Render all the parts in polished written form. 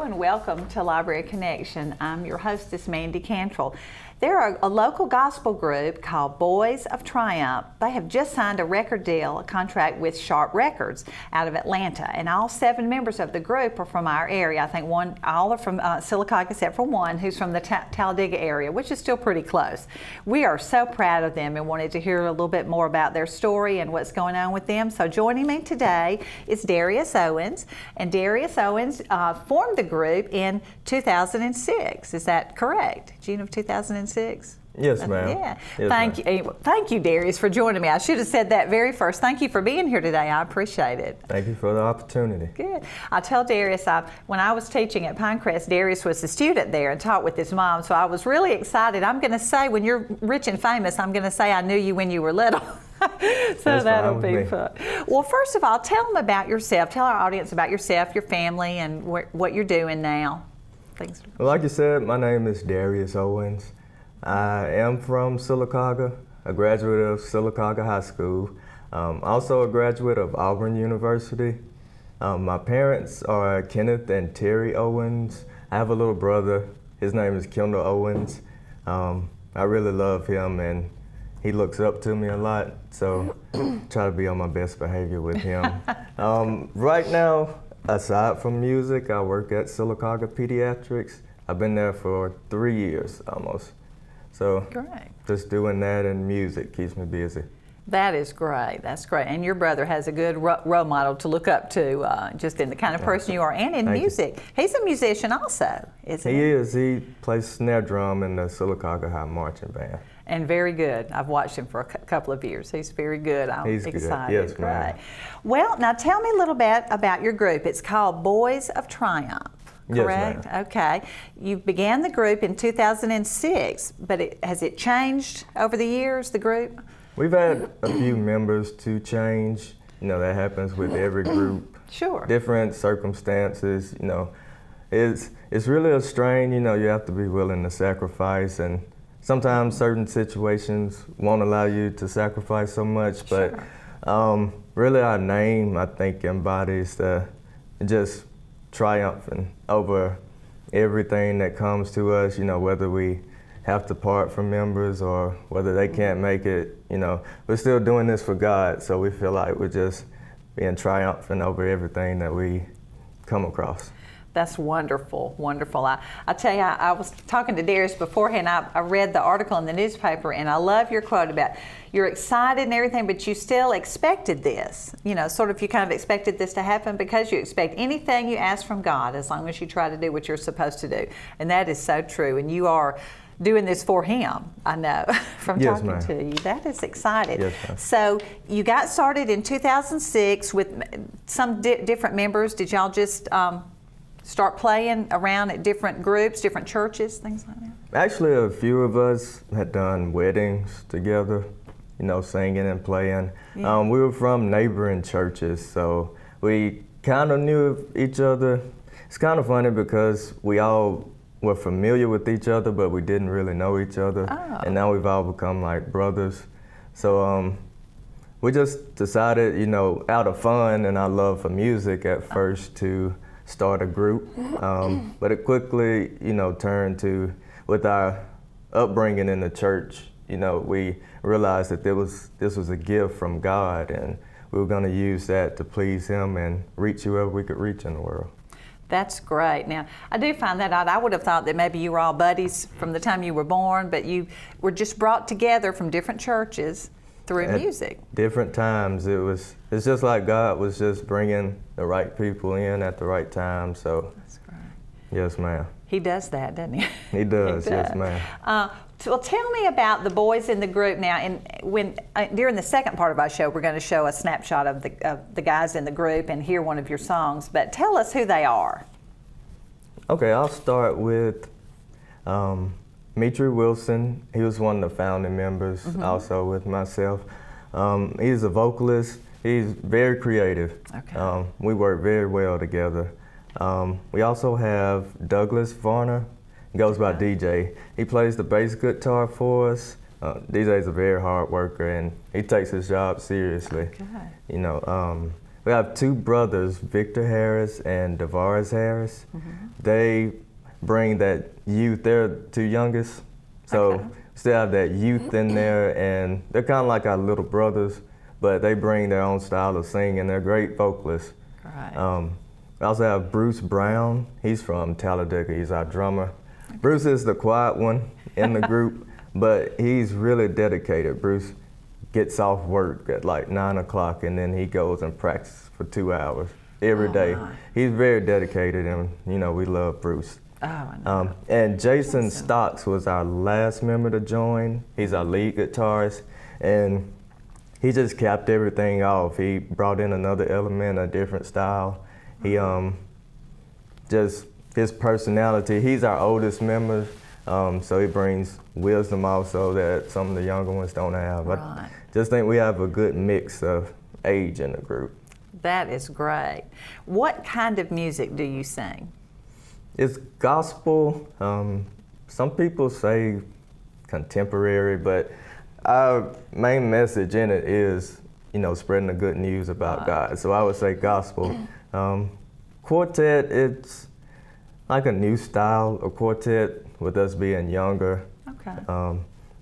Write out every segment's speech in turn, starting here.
and welcome to Library Connection. I'm your hostess, Mandy Cantrell. They're a local gospel group called Boyz of Triumph. They have just signed a record deal, a contract with Sharp Records out of Atlanta, and all 7 members of the group are from our area. I think all are from Sylacauga except for one who's from the Talladega area, which is still pretty close. We are so proud of them and wanted to hear a little bit more about their story and what's going on with them. So joining me today is Darius Owens, and Darius Owens formed the group in 2006. Is that correct? June of 2006? Yes, ma'am. Yeah. Yes, Thank you, Darius, for joining me. I should have said that very first. Thank you for being here today. I appreciate it. Thank you for the opportunity. Good. I tell Darius, when I was teaching at Pinecrest, Darius was a student there and taught with his mom, so I was really excited. I'm going to say, when you're rich and famous, I'm going to say I knew you when you were little. So that'll be fun. Well, first of all, tell them about yourself. Tell our audience about yourself, your family, and what you're doing now. Thanks. Well, like you said, my name is Darius Owens. I am from Sylacauga, a graduate of Sylacauga High School, also a graduate of Auburn University. My parents are Kenneth and Terry Owens. I have a little brother. His name is Kendall Owens. I really love him, and he looks up to me a lot, so try to be on my best behavior with him. Right now, aside from music, I work at Sylacauga Pediatrics. I've been there for 3 years almost. So great. Just doing that and music keeps me busy. That is great. That's great. And your brother has a good role model to look up to, just in the kind of person you are, and in music. He's a musician also, isn't he? He is. He plays snare drum in the Sylacauga High Marching Band. And very good. I've watched him for a couple of years. He's very good. He's excited. Good. Yes, ma'am. Well, now tell me a little bit about your group. It's called Boyz of Triumph. Correct? Yes, ma'am. Okay. You began the group in 2006, but has it changed over the years, the group? We've had a few members to change. You know, that happens with every group. Sure. Different circumstances, you know. It's really a strain, you know, you have to be willing to sacrifice, and sometimes certain situations won't allow you to sacrifice so much, but sure. Really our name, I think, embodies the just triumphing over everything that comes to us, you know, whether we have to part from members or whether they can't make it, you know, we're still doing this for God, so we feel like we're just being triumphant over everything that we come across. That's wonderful, wonderful. I tell you, I was talking to Darius beforehand. I read the article in the newspaper, and I love your quote about you're excited and everything, but you still expected this. You know, sort of you kind of expected this to happen because you expect anything you ask from God as long as you try to do what you're supposed to do. And that is so true. And you are doing this for Him, I know, from yes, talking to you. That is exciting. Yes, ma'am. So you got started in 2006 with some different members. Did y'all just start playing around at different groups, different churches, things like that? Actually, a few of us had done weddings together, you know, singing and playing. Yeah. We were from neighboring churches, so we kind of knew each other. It's kind of funny because we all were familiar with each other, but we didn't really know each other. Oh. And now we've all become like brothers. So we just decided, you know, out of fun and our love for music at first to start a group, but it quickly, you know, turned to, with our upbringing in the church, you know, we realized that this was a gift from God, and we were going to use that to please Him and reach whoever we could reach in the world. That's great. Now, I do find that odd. I would have thought that maybe you were all buddies from the time you were born, but you were just brought together from different churches through At music. Different times, it's just like God was just bringing the right people in at the right time. So, that's great. Yes, ma'am. He does that, doesn't he? He does, He does. Yes, ma'am. Well, tell me about the boys in the group now. And when during the second part of our show, we're going to show a snapshot of the guys in the group and hear one of your songs. But tell us who they are. Okay, I'll start with Mitri Wilson. He was one of the founding members, also with myself. He's a vocalist. He's very creative. Okay. We work very well together. We also have Douglas Varner. He goes by DJ. He plays the bass guitar for us. DJ's a very hard worker, and he takes his job seriously. Okay. You know, we have two brothers, Victor Harris and Davaris Harris. They bring that youth. They're two youngest, so still have that youth in there, and they're kind of like our little brothers, but they bring their own style of singing. They're great vocalists. Right. We also have Bruce Brown. He's from Talladega. He's our drummer. Bruce is the quiet one in the group, but he's really dedicated. Bruce gets off work at like 9 o'clock, and then he goes and practices for 2 hours every day. My. He's very dedicated, and we love Bruce. Oh, I know. And Jason Stocks was our last member to join. He's our lead guitarist, and he just capped everything off. He brought in another element, a different style. He just his personality. He's our oldest member, so he brings wisdom also that some of the younger ones don't have. Right. I just think we have a good mix of age in the group. That is great. What kind of music do you sing? It's gospel. Some people say contemporary, but our main message in it is, spreading the good news about God. So I would say gospel. Quartet, it's like a new style of quartet with us being younger. Okay.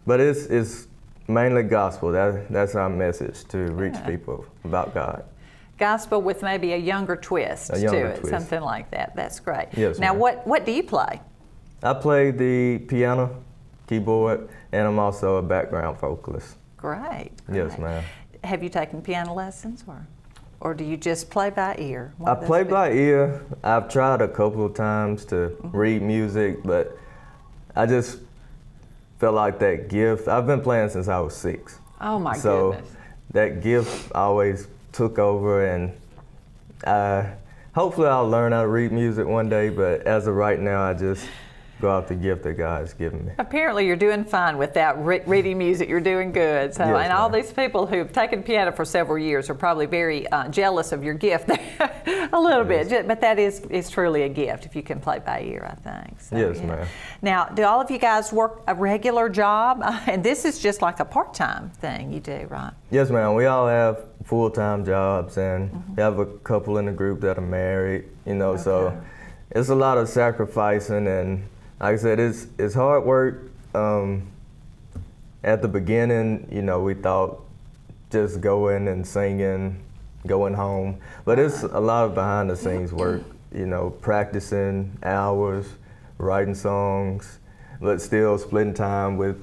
But it's mainly gospel. That's our message, to reach people about God. Gospel with maybe a younger twist A younger to it, twist. something like that. That's great. Yes, now, ma'am. what do you play? I play the piano, keyboard, and I'm also a background vocalist. Great. Yes, great. ma'am. Have you taken piano lessons, or do you just play by ear? One I of those play two? by ear. I've tried a couple of times to read music, but I just felt like that gift. I've been playing since I was 6. Oh my So goodness. that gift always took over, and hopefully I'll learn how to read music one day, but as of right now, I just go out the gift that God has given me. Apparently, you're doing fine without reading music. You're doing good. So, Yes, and all ma'am. these people who've taken piano for several years are probably very jealous of your gift, a little bit. But that is truly a gift if you can play by ear, I think. So, Yes, yeah. ma'am. Now, do all of you guys work a regular job? And this is just like a part-time thing you do, right? Yes, ma'am. We all have full-time jobs, and we have a couple in the group that are married, so it's a lot of sacrificing, and like I said, it's hard work. At the beginning, we thought just going and singing, going home, but it's a lot of behind-the-scenes work, practicing hours, writing songs, but still splitting time with,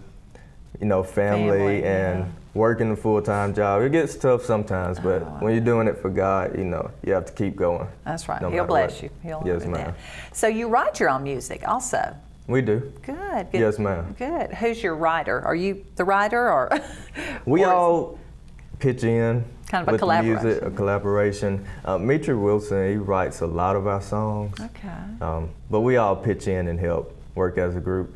family and working a full-time job. It gets tough sometimes, but when you're doing it for God, you have to keep going. That's right. no He'll matter bless what. you. He'll Yes, do ma'am. that. So you write your own music also. We do. Good. Yes, ma'am. Good. Who's your writer? Are you the writer, or We or is- all pitch in Kind of a with the music, collaboration. a collaboration. Mitri Wilson, he writes a lot of our songs. Okay. But we all pitch in and help work as a group.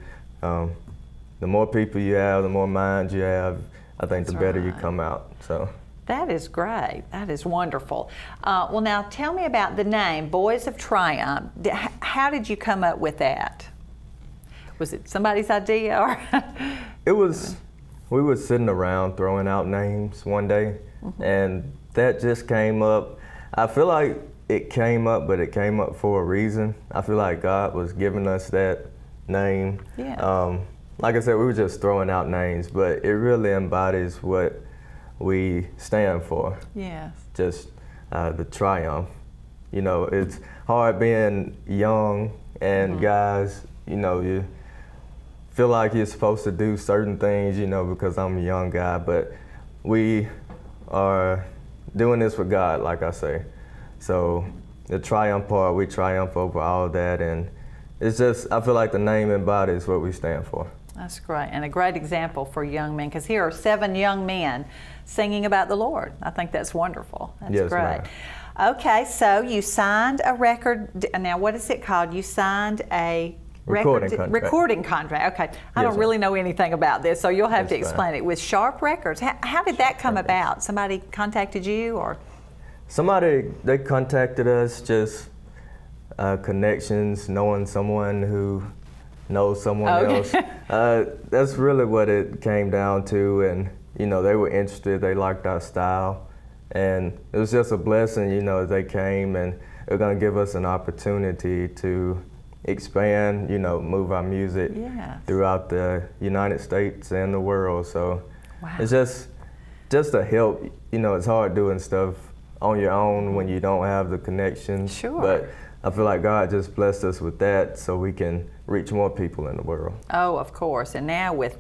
The more people you have, the more minds you have, I think the That's better you right. come out. So That is great. That is wonderful. Well, now tell me about the name, Boyz of Triumph. How did you come up with that? Was it somebody's idea, or? it was, we were sitting around throwing out names one day, and that just came up. I feel like it came up, but it came up for a reason. I feel like God was giving us that name. Yeah. Like I said, we were just throwing out names, but it really embodies what we stand for. Yes. Just the triumph. It's hard being young and guys, you feel like you're supposed to do certain things, because I'm a young guy, but we are doing this for God, like I say. So the triumph part, we triumph over all that, and it's just, I feel like the name embodies what we stand for. That's great, and a great example for young men, because here are 7 young men singing about the Lord. I think that's wonderful. That's Yes, great. ma'am. Okay, so you signed a record. Now, what is it called? You signed a Recording contract. Recording contract. Okay, I Yes, don't ma'am. really know anything about this, so you'll have to That's explain fine. it. With Sharp Records, how did that come Records. about? Somebody contacted you, or? They contacted us, just connections, knowing someone who knows someone else. That's really what it came down to, and they were interested. They liked our style, And it was just a blessing, you know, they came and they're gonna give us an opportunity to expand, you know, move our music throughout the United States and the world. So it's just a help. You know, it's hard doing stuff on your own when you don't have the connections. Sure. But I feel like God just blessed us with that so we can reach more people in the world. Oh, of course. And now with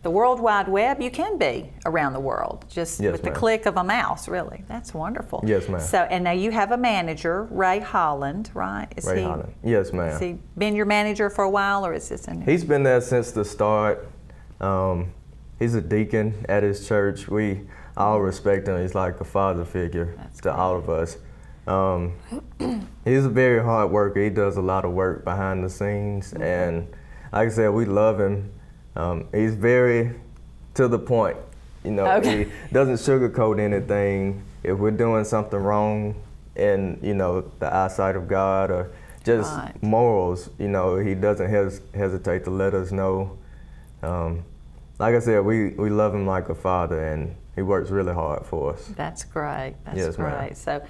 the World Wide Web, you can be around the world just with the click of a mouse, really. That's wonderful. Yes, ma'am. So, and now you have a manager, Ray Holland, right? Ray Holland. Yes, ma'am. Has he been your manager for a while, or is this a new? He's been there since the start. He's a deacon at his church. We all respect him. He's like a father figure to all of us. He's a very hard worker. He does a lot of work behind the scenes, and like I said, we love him. He's very to the point. You know, he doesn't sugarcoat anything. If we're doing something wrong in, you know, the eyesight of God or just morals, you know, he doesn't hesitate to let us know. Like I said, we love him like a father, and he works really hard for us. That's great. That's great. Ma'am. So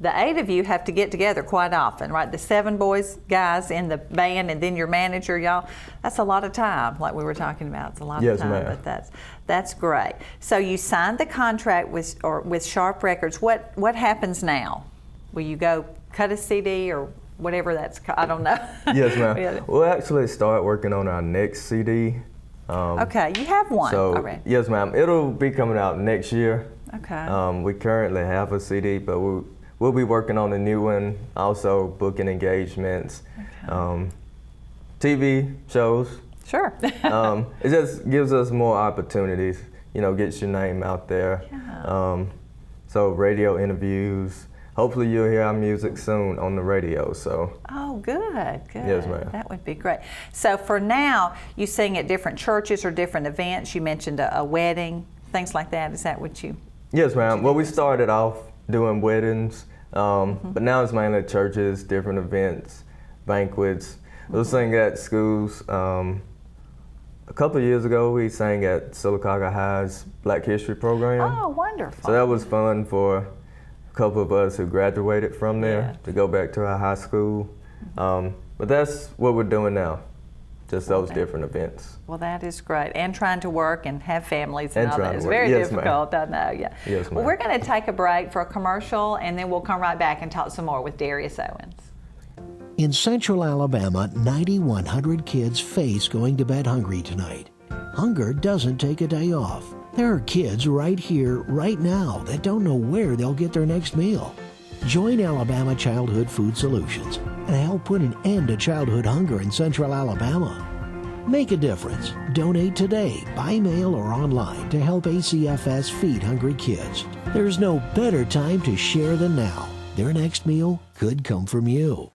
the 8 of you have to get together quite often, right? The 7 boys, guys in the band, and then your manager, y'all. That's a lot of time, like we were talking about. It's a lot of time, ma'am. but that's great. So you signed the contract with Sharp Records. What happens now? Will you go cut a CD or whatever that's called? I don't know. Yes, ma'am. We'll actually start working on our next CD. Okay, you have one already. Yes, ma'am. It'll be coming out next year. Okay. We currently have a CD, but we'll be working on a new one, also booking engagements, TV shows. Sure. It just gives us more opportunities, you know, gets your name out there. Yeah. So radio interviews. Hopefully you'll hear our music soon on the radio. So. Oh, good. Yes, ma'am. That would be great. So for now, you sing at different churches or different events. You mentioned a wedding, things like that. Is that what you? Yes, ma'am. Well, we started off doing weddings, but now it's mainly churches, different events, banquets. We'll sing at schools. A couple of years ago, we sang at Sylacauga High's Black History program. Oh, wonderful. So that was fun for a couple of us who graduated from there to go back to our high school. But that's what we're doing now, just those different events. Well, that is great. And trying to work and have families and all that. It's very Yes, difficult, I know. Yeah. Yes, ma'am. Well, we're going to take a break for a commercial, and then we'll come right back and talk some more with Darius Owens. In Central Alabama, 9,100 kids face going to bed hungry tonight. Hunger doesn't take a day off. There are kids right here, right now, that don't know where they'll get their next meal. Join Alabama Childhood Food Solutions and help put an end to childhood hunger in Central Alabama. Make a difference. Donate today, by mail or online, to help ACFS feed hungry kids. There's no better time to share than now. Their next meal could come from you.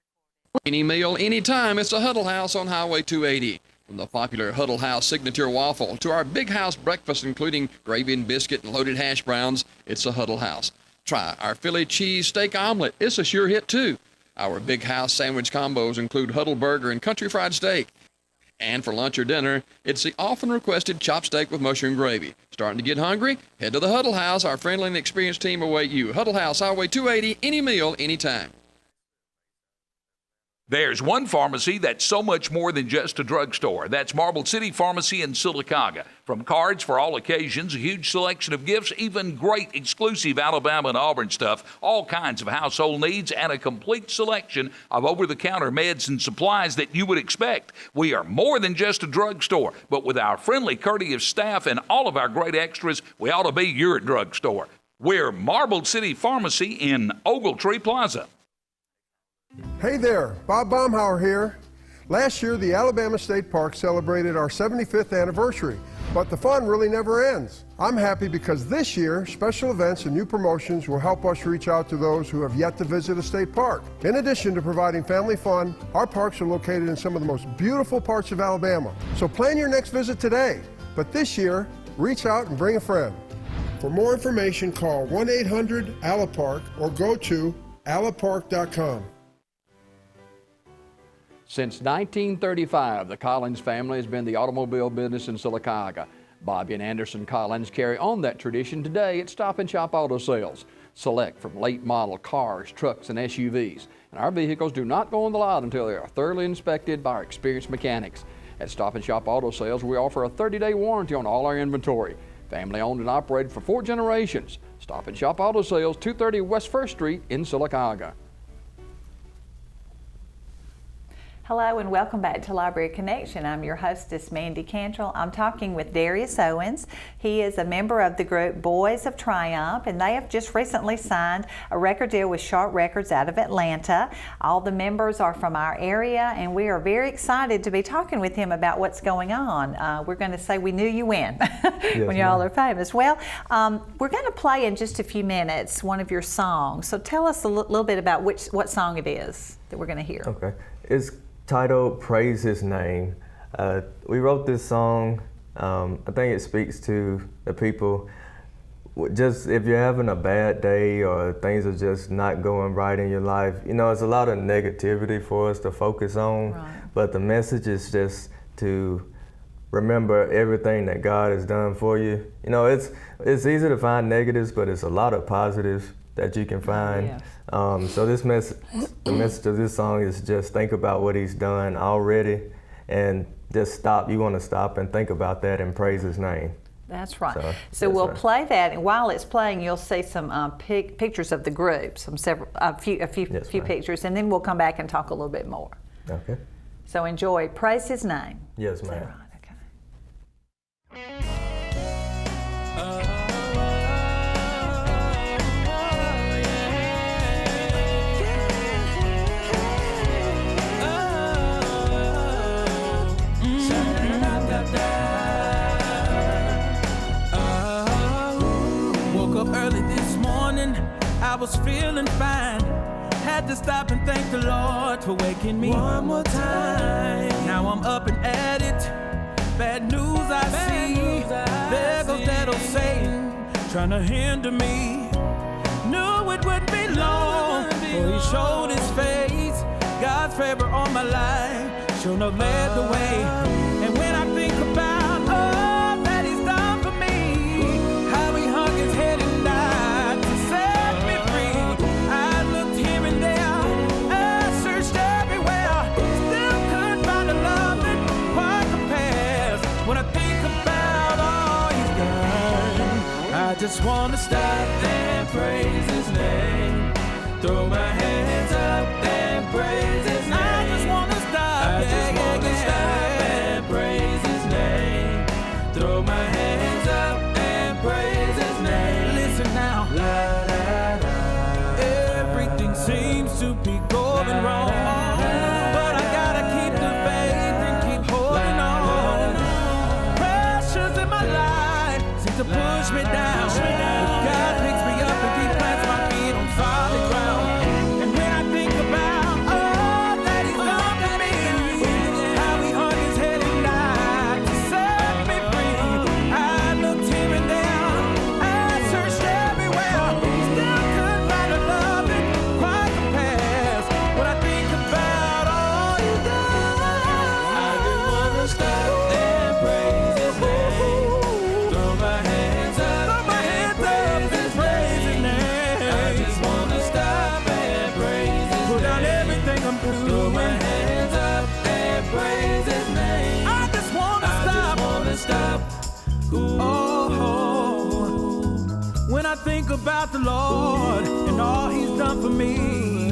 Any meal, anytime, it's a Huddle House on Highway 280. From the popular Huddle House signature waffle to our big house breakfast, including gravy and biscuit and loaded hash browns, it's a Huddle House. Try our Philly cheese steak omelet. It's a sure hit, too. Our big house sandwich combos include Huddle burger and country fried steak. And for lunch or dinner, it's the often requested chopped steak with mushroom gravy. Starting to get hungry? Head to the Huddle House. Our friendly and experienced team await you. Huddle House, Highway 280, any meal, anytime. There's one pharmacy that's so much more than just a drugstore. That's Marble City Pharmacy in Sylacauga. From cards for all occasions, a huge selection of gifts, even great exclusive Alabama and Auburn stuff, all kinds of household needs, and a complete selection of over-the-counter meds and supplies that you would expect. We are more than just a drugstore, but with our friendly, courteous staff and all of our great extras, we ought to be your drugstore. We're Marble City Pharmacy in Ogletree Plaza. Hey there, Bob Baumhauer here. Last year, the Alabama State Park celebrated our 75th anniversary, but the fun really never ends. I'm happy because this year, special events and new promotions will help us reach out to those who have yet to visit a state park. In addition to providing family fun, our parks are located in some of the most beautiful parts of Alabama. So plan your next visit today, but this year, reach out and bring a friend. For more information, call 1-800-ALAPARK or go to alapark.com. Since 1935, the Collins family has been the automobile business in Sylacauga. Bobby and Anderson Collins carry on that tradition today at Stop and Shop Auto Sales. Select from late model cars, trucks, and SUVs. And our vehicles do not go on the lot until they are thoroughly inspected by our experienced mechanics. At Stop and Shop Auto Sales, we offer a 30-day warranty on all our inventory. Family owned and operated for 4 generations. Stop and Shop Auto Sales, 230 West 1st Street in Sylacauga. Hello and welcome back to Library Connection. I'm your hostess, Mandy Cantrell. I'm talking with Darius Owens. He is a member of the group Boyz of Triumph, and they have just recently signed a record deal with Sharp Records out of Atlanta. All the members are from our area, and we are very excited to be talking with him about what's going on. We're going to say we knew you win when y'all are famous. Well, we're going to play in just a few minutes one of your songs. So tell us a little bit about what song it is that we're going to hear. Okay. It's titled Praise His Name. We wrote this song, I think it speaks to the people, just if you're having a bad day or things are just not going right in your life, you know, it's a lot of negativity for us to focus on, but the message is just to remember everything that God has done for you. You know, it's easy to find negatives, but it's a lot of positives that you can find. Yes. So the message of this song is just think about what He's done already, and just stop. You want to stop and think about that and praise His name. That's right. So that's we'll right. play that, and while it's playing, you'll see some pictures of the group, a few pictures, and then we'll come back and talk a little bit more. Okay. So enjoy. Praise His name. Yes, Is that ma'am. right? Okay. Early this morning, I was feeling fine. Had to stop and thank the Lord for waking me one more time. Now I'm up and at it. Bad news I see. There goes that old Satan trying to hinder me. Knew it wouldn't be long before he showed his face. God's favor on my life sure enough led the way. And when I think about all that He's done for me, how He hung His head and died to set me free. I looked here and there, I searched everywhere, still couldn't find a love that quite compares. When I think about all He's done, I just want to stop and praise His name. Throw my hands up and praise His name. I just want to stop. I just want to stop and praise His name. Throw my hands up and praise His name. Listen now. La, la, la. Everything seems to be going wrong, but I gotta keep the faith and keep holding on. Pressures in my life seem to push me down. God picks me up and He plants my feet on solid ground. And when I think about all that He's done for me, how He hung His head and died to set me free. I looked here and there, I searched everywhere, still couldn't find a love that quite compares. When I think about all He's done, I just wanna stop and praise His name. Throw my hands up and praise His name. I just wanna stop and praise His name. Put down everything I'm doing. Throw my hands up and praise His name. I just wanna stop. Oh, when I think about the Lord and all He's done for me,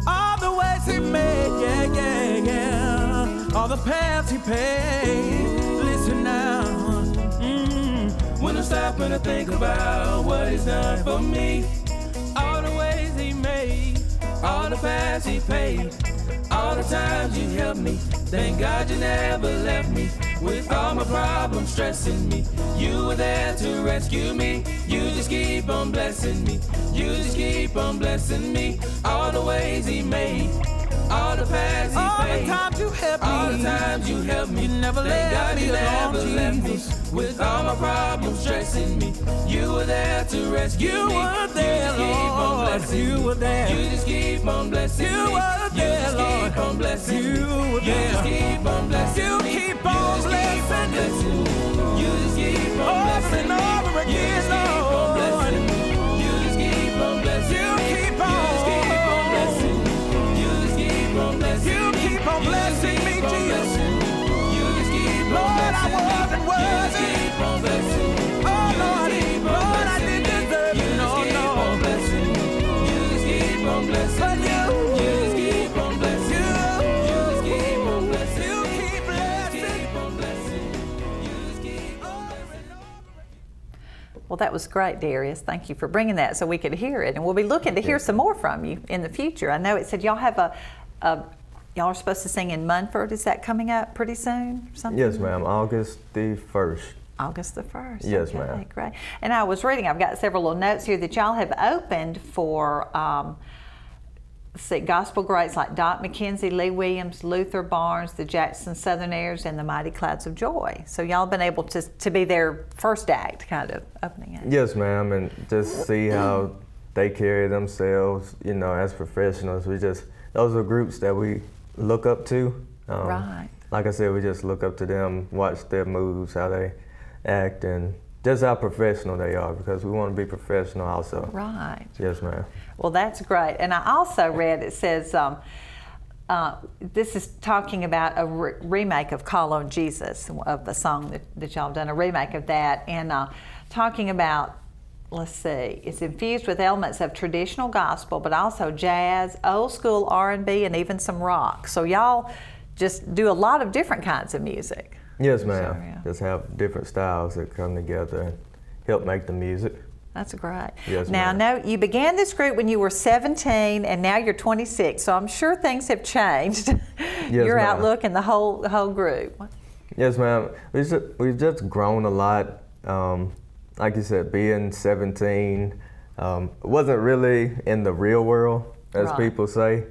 all the ways He made, yeah, all the paths He paved. Listen now, when I stop and I think about what He's done for me, all the ways He made, all the paths He paved, all the times You helped me. Thank God You never left me with all my problems stressing me. You were there to rescue me. You just keep on blessing me. You just keep on blessing me. All the ways He made, all the paths He paved, all the times You helped me, all the times You helped me. You never let me alone, Jesus. With all my problems stressing me, You were there to rescue me. You were there, Lord. You were there. You just keep on blessing me. You were there, Lord. You just keep on blessing me. You were there. You just keep on blessing me. You keep on blessing me. You just keep on blessing me. Over and over again, Lord. You just keep on blessing me. You just keep on Well, that was great, Darius. Thank you for bringing that so we could hear it. And we'll be looking to hear some more from you in the future. I know it said y'all have y'all are supposed to sing in Munford. Is that coming up pretty soon? Something? Yes, ma'am. August the 1st. August the 1st. Yes, okay, ma'am. Great. And I was reading, I've got several little notes here that y'all have opened for gospel greats like Doc McKenzie, Lee Williams, Luther Barnes, the Jackson Southerners, and the Mighty Clouds of Joy. So y'all been able to be their first act, kind of opening it. Yes, ma'am, and just see how they carry themselves, you know, as professionals. Those are groups that we look up to. Right. Like I said, we just look up to them, watch their moves, how they act, and just how professional they are, because we want to be professional also. Right. Yes, ma'am. Well, that's great. And I also read, it says, this is talking about a remake of Call on Jesus, of the song that y'all have done, a remake of that, and talking about, let's see, it's infused with elements of traditional gospel, but also jazz, old school R&B, and even some rock. So y'all just do a lot of different kinds of music. Yes, ma'am. So, yeah. Just have different styles that come together and help make the music. That's great. Yes, now, ma'am. no, you began this group when you were 17, and now you're 26. So I'm sure things have changed. Yes, Your ma'am. outlook and the whole group. Yes, ma'am. We've just grown a lot. Like you said, being 17, wasn't really in the real world, as Right. people say.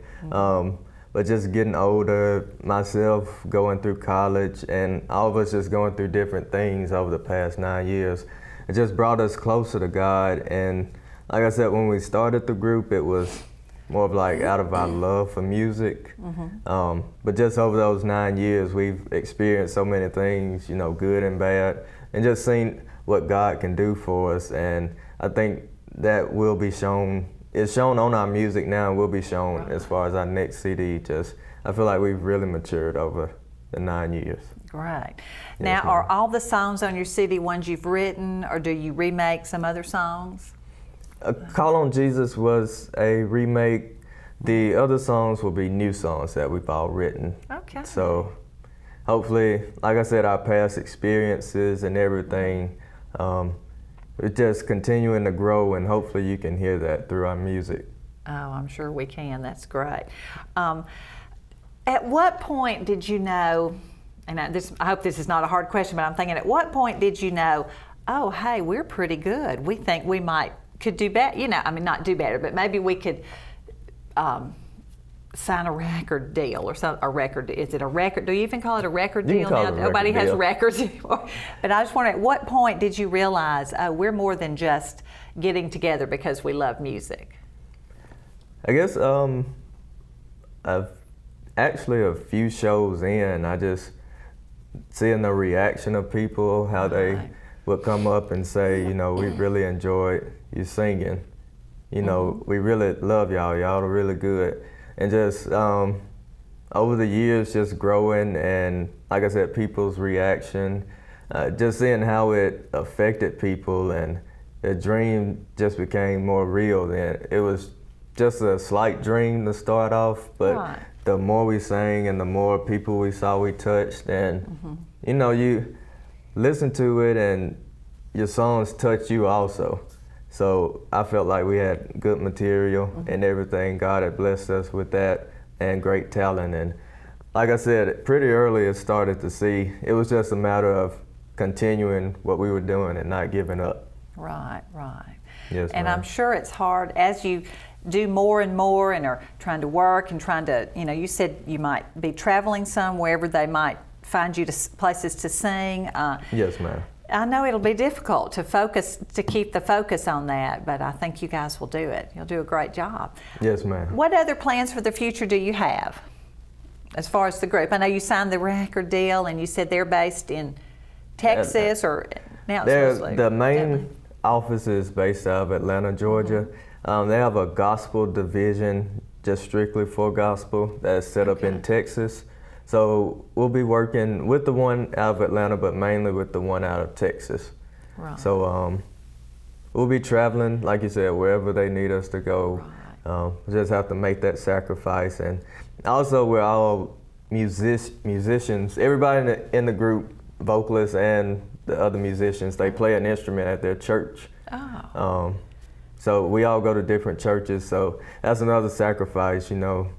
But just getting older, myself going through college, and all of us just going through different things over the past 9 years, it just brought us closer to God. And like I said, when we started the group, it was more of like out of our love for music. But just over those 9 years, we've experienced so many things, you know, good and bad, and just seen what God can do for us. And I think that will be shown. It's shown on our music now, and will be shown as far as our next CD. I feel like we've really matured over the 9 years. Great. Now, ma'am. are all the songs on your CD ones you've written, or do you remake some other songs? Call on Jesus was a remake. The other songs will be new songs that we've all written. Okay. So hopefully, like I said, our past experiences and everything, we're just continuing to grow, and hopefully you can hear that through our music. Oh, I'm sure we can. That's great. At what point did you know, and I hope this is not a hard question, but I'm thinking, at what point did you know, oh, hey, we're pretty good. We think we could do better. You know, I mean, not do better, but maybe we could sign a record deal or something. A record, is it a record? Do you even call it a record You can deal call now? it a Nobody record has deal. records anymore. But I just wonder, at what point did you realize, oh, we're more than just getting together because we love music? I guess I've actually a few shows in, I just seeing the reaction of people, how they Right. would come up and say, you know, we really enjoyed you singing. You know, we really love y'all. Y'all are really good. And just over the years, just growing, and like I said, people's reaction, just seeing how it affected people, and the dream just became more real. Then it was just a slight dream to start off, but Right. the more we sang and the more people we saw we touched, and you know, you listen to it and your songs touch you also. So I felt like we had good material and everything. God had blessed us with that and great talent. And like I said, pretty early it started to see, it was just a matter of continuing what we were doing and not giving up. Right, right. Yes, and ma'am. I'm sure it's hard as you do more and more and are trying to work and trying to, you know, you said you might be traveling some, wherever they might find you places to sing. Yes, ma'am. I know it'll be difficult to keep the focus on that, but I think you guys will do it. You'll do a great job. Yes, ma'am. What other plans for the future do you have as far as the group? I know you signed the record deal and you said they're based in Texas or now it's supposed to The be main Atlanta. office is based out of Atlanta, Georgia. They have a gospel division just strictly for gospel that's set up in Texas. So we'll be working with the one out of Atlanta, but mainly with the one out of Texas. Right. So we'll be traveling, like you said, wherever they need us to go. We just have to make that sacrifice. And also we're all musicians. Everybody in the group vocalist and the other musicians, they play an instrument at their church. Oh. So we all go to different churches, so that's another sacrifice, you know,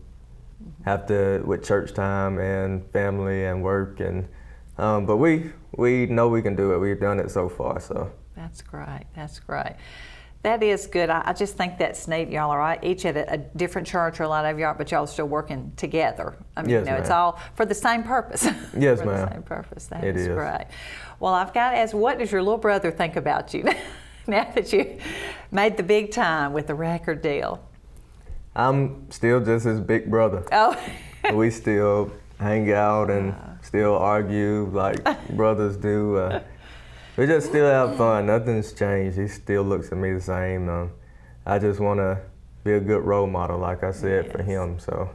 have to, with church time and family and work, and but we know we can do it. We've done it so far, so. That's great, that's great. That is good. I just think that's neat. Y'all are each at a different church, or a lot of y'all, but y'all are still working together. I mean, yes, you know, it's ma'am. all for the same purpose. Yes, for ma'am. the same purpose. That It is is. great. Well, I've got to ask, what does your little brother think about you now that you made the big time with the record deal? I'm still just his big brother. Oh. We still hang out and still argue like brothers do. We just still have fun. Nothing's changed. He still looks at me the same. I just want to be a good role model, like I said, for him. So.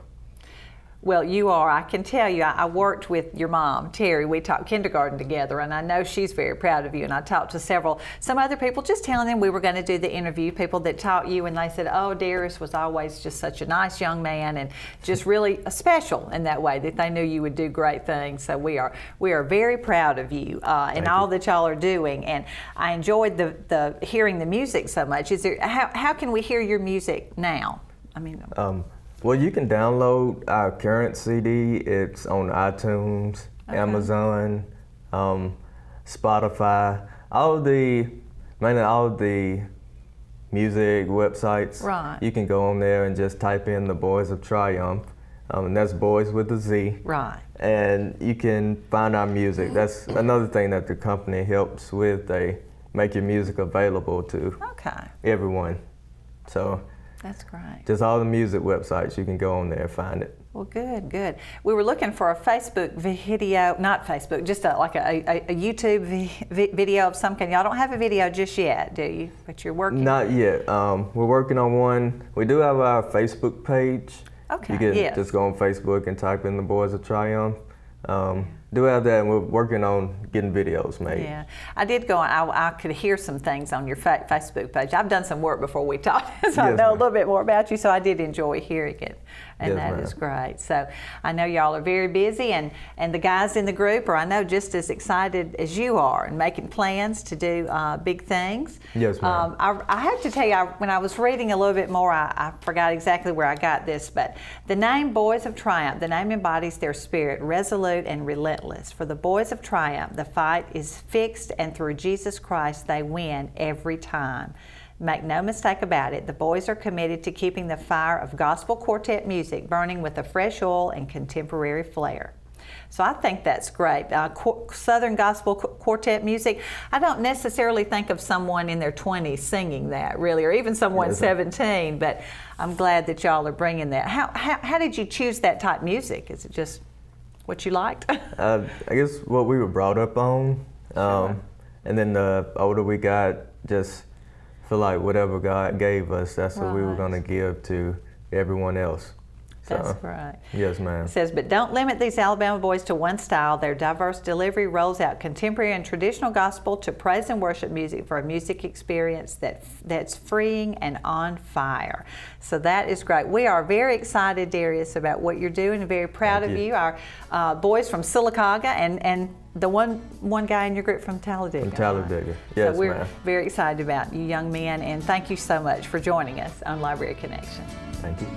Well, you are. I can tell you, I worked with your mom, Terry. We taught kindergarten together, and I know she's very proud of you. And I talked to some other people, just telling them we were going to do the interview, people that taught you, and they said, oh, Darius was always just such a nice young man and just really special in that way, that they knew you would do great things. So we are very proud of you and all that y'all are doing. And I enjoyed the hearing the music so much. Is there how can we hear your music now? I mean. Well, you can download our current CD. It's on iTunes, Amazon, Spotify, all of the music websites. Right. You can go on there and just type in the Boyz of Triumph, and that's Boyz with a Z. Right. And you can find our music. That's another thing that the company helps with. They make your music available to everyone. So. That's great. Just all the music websites, you can go on there and find it. Well, good, good. We were looking for a Facebook video, not Facebook, just like a YouTube video of some kind. Y'all don't have a video just yet, do you? But you're working? Not yet. We're working on one. We do have our Facebook page. Okay, you can just go on Facebook and type in the Boyz of Triumph. Do have that, and we're working on getting videos made. Yeah, I did go on. I could hear some things on your Facebook page. I've done some work before we talked, so I know a little bit more about you, so I did enjoy hearing it. And that is great. So I know y'all are very busy, and the guys in the group are, I know, just as excited as you are and making plans to do big things. Yes, ma'am. I have to tell you, when I was reading a little bit more, I forgot exactly where I got this, but the name Boyz of Triumph, the name embodies their spirit, resolute and relentless. For the Boyz of Triumph, the fight is fixed, and through Jesus Christ, they win every time. Make no mistake about it, the Boyz are committed to keeping the fire of gospel quartet music burning with a fresh oil and contemporary flair. So I think that's great. Southern gospel quartet music, I don't necessarily think of someone in their 20s singing that, really, or even someone 17, but I'm glad that y'all are bringing that. How did you choose that type of music? Is it just what you liked? I guess what we were brought up on, and then the older we got, just feel like whatever God gave us, that's what we were going to give to everyone else. That's right. Yes, ma'am. It says, but don't limit these Alabama boys to one style. Their diverse delivery rolls out contemporary and traditional gospel to praise and worship music for a music experience that's freeing and on fire. So that is great. We are very excited, Darius, about what you're doing and very proud of you. Our boys from Sylacauga and the one guy in your group from Talladega. From Talladega, yes, so we're ma'am. very excited about you young men, and thank you so much for joining us on Library Connection. Thank you.